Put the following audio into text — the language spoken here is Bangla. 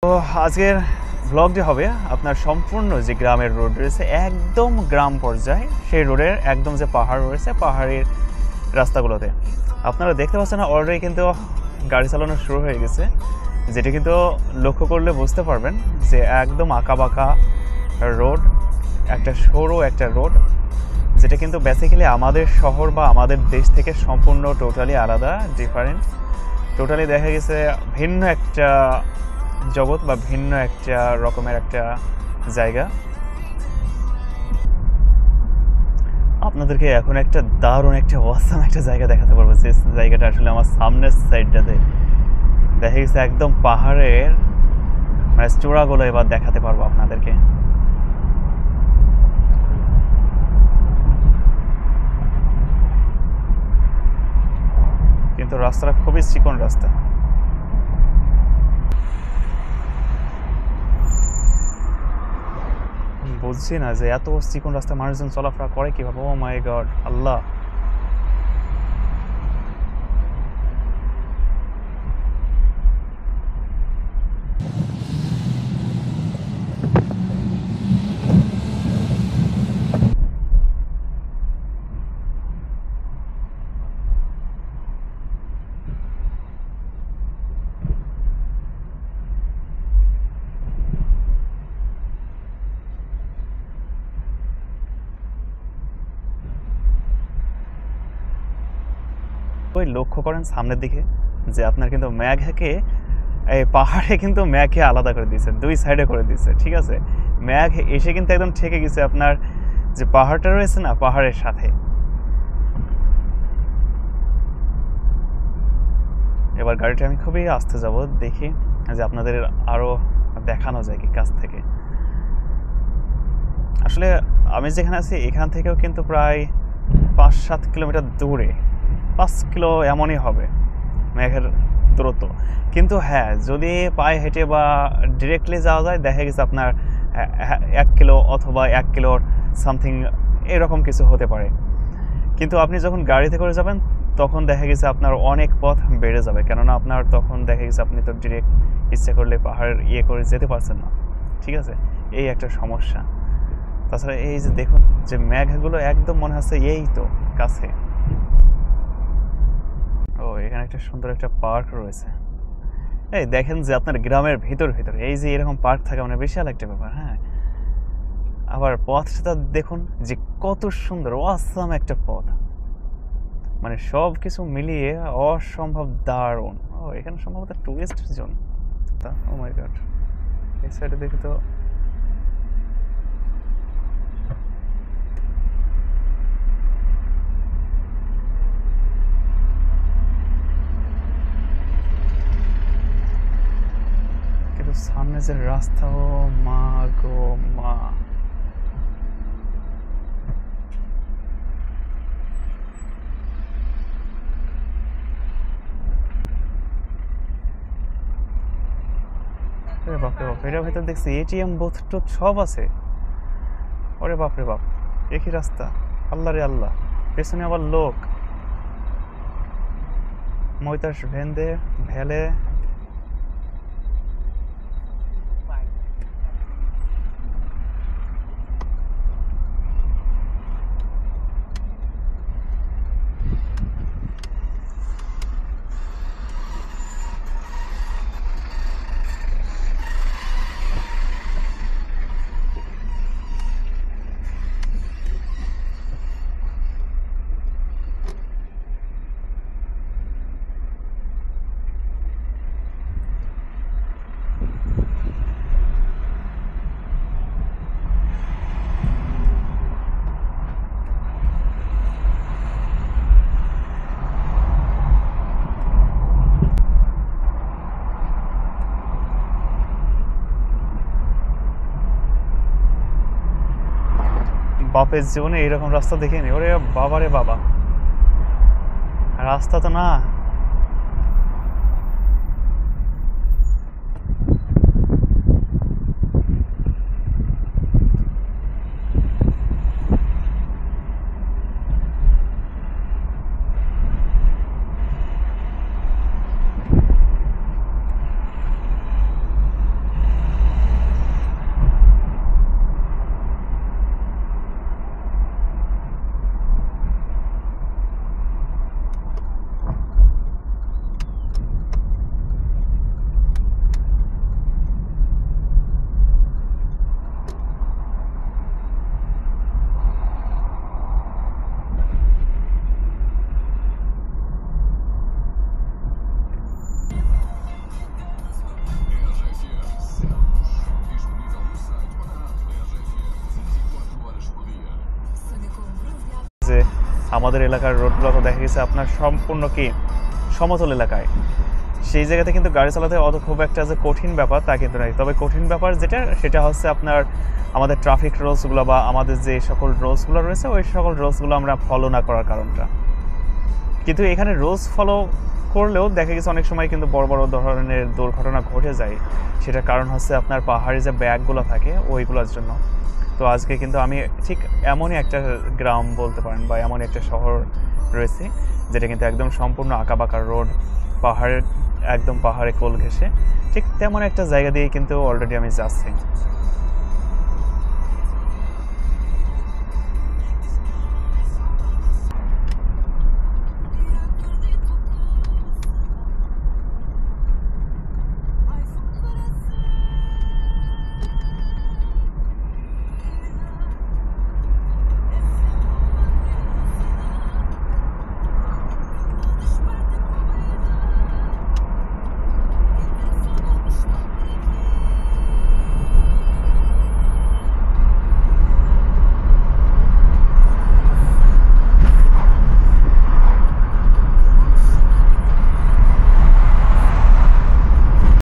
তো আজকের ব্লগটি হবে আপনার সম্পূর্ণ যে গ্রামের রোড রয়েছে একদম গ্রাম পর্যায়ে সেই রোডের একদম যে পাহাড় রয়েছে পাহাড়ের রাস্তাগুলোতে আপনারা দেখতে পাচ্ছেন অলরেডি কিন্তু গাড়ি চালানো শুরু হয়ে গেছে, যেটি কিন্তু লক্ষ্য করলে বুঝতে পারবেন যে একদম আঁকাবাঁকা রোড, একটা সরু একটা রোড, যেটা কিন্তু বেসিক্যালি আমাদের শহর বা আমাদের দেশ থেকে সম্পূর্ণ টোটালি আলাদা, ডিফারেন্ট, টোটালি দেখা গেছে ভিন্ন একটা জগৎ বা ভিন্ন একটা রকমের একটা জায়গা। আপনাদেরকে এখন একটা দারুণ একটা অসাম একটা জায়গা দেখাতে পারবো, যে জায়গাটা আসলে আমার সামনের সাইডটাতে দেখা গেছে একদম পাহাড়ের মানে চূড়াগুলো এবার দেখাতে পারবো আপনাদেরকে। কিন্তু রাস্তাটা খুবই চিকন রাস্তা। বুঝছি না যে এত চিকন রাস্তা মানুষজন চলাফেরা করে কিভাবে। ও মাই গড, আল্লাহ। ওই লক্ষ্য করেন সামনের দিকে যে আপনার কিন্তু মেঘকে এই পাহাড়ে কিন্তু মেঘকে আলাদা করে দিয়েছে, দুই সাইডে করে দিয়েছে, ঠিক আছে। মেঘ এসে কিন্তু একদম ঠেকে গেছে আপনার যে পাহাড়টা রয়েছে না, পাহাড়ের সাথে। এবার গাড়িটা আমি খুবই আস্তে যাব, দেখি যে আপনাদের আরো দেখানো যায় কি কাছ থেকে। আসলে আমি যেখানে আছি এখান থেকেও কিন্তু প্রায় 5-7 কিলোমিটার দূরে, 5 কিলো এমনই হবে মেঘের দূরত্ব। কিন্তু হ্যাঁ, যদি পায়ে হেঁটে বা ডিরেক্টলি যাওয়া যায় দেখা গেছে আপনার 1 কিলো অথবা 1 কিলোর সামথিং এরকম কিছু হতে পারে। কিন্তু আপনি যখন গাড়িতে করে যাবেন তখন দেখা গেছে আপনার অনেক পথ বেড়ে যাবে, কেননা আপনার তখন দেখা গেছে আপনি তো ডিরেক্ট ইচ্ছে করলে পাহাড়ের করে যেতে পারছেন না, ঠিক আছে। এই একটা সমস্যা। তাছাড়া এই যে দেখুন যে মেঘগুলো একদম মনে হচ্ছে এই তো কাছে। ও, এখানে একটা সুন্দর একটা পার্ক রয়েছে। এই দেখেন যে আপনার গ্রামের ভিতর এই যে এরকম পার্ক থাকে মানে বিশাল একটা ব্যাপার। হ্যাঁ, আবার পথটা দেখুন যে কত সুন্দর, অসাম একটা পথ, মানে সব কিছু মিলিয়ে অসম্ভব দারুণ। ও, এখানে সম্ভবত টুরিস্ট জোন। ও মাই গড, এই সাইডে দেখি তো সামনে যে রাস্তা, ও মা গো মা। বাপরে বাপ, এটার ভেতর দেখছি এটিএম বুথ টুথ সব আছে। ওরে বাপরে বাপ, একই রাস্তা, আল্লাহ রে আল্লাহ। পেছনে আবার লোক, মৈতাস ভেন্দে ভেলে। বাপের জীবনে এইরকম রাস্তা দেখিনি। ওরে বাবা রে বাবা, রাস্তা তো না। আমাদের এলাকার রোডগুলো তো দেখা গেছে আপনার সম্পূর্ণ কি সমতল এলাকায়, সেই জায়গাতে কিন্তু গাড়ি চালাতে অত খুব একটা যে কঠিন ব্যাপার তা কিন্তু নয়। তবে কঠিন ব্যাপার যেটা সেটা হচ্ছে আপনার আমাদের ট্রাফিক রুলসগুলো বা আমাদের যে সকল রুলসগুলো রয়েছে ওই সকল রুলসগুলো আমরা ফলো না করার কারণটা। কিন্তু এখানে রুলস ফলো করলেও দেখা গেছে অনেক সময় কিন্তু বড় বড় ধরনের দুর্ঘটনা ঘটে যায়। সেটার কারণ হচ্ছে আপনার পাহাড়ি যে ব্যাগগুলো থাকে ওইগুলোর জন্য। তো আজকে কিন্তু আমি ঠিক এমনই একটা গ্রাম বলতে পারেন বা এমনই একটা শহর রয়েছে যেটা কিন্তু একদম সম্পূর্ণ আঁকাবাঁকা রোড, পাহাড়ের একদম পাহাড়ে কোল ঘেঁষে, ঠিক তেমন একটা জায়গা দিয়ে কিন্তু অলরেডি আমি যাচ্ছি।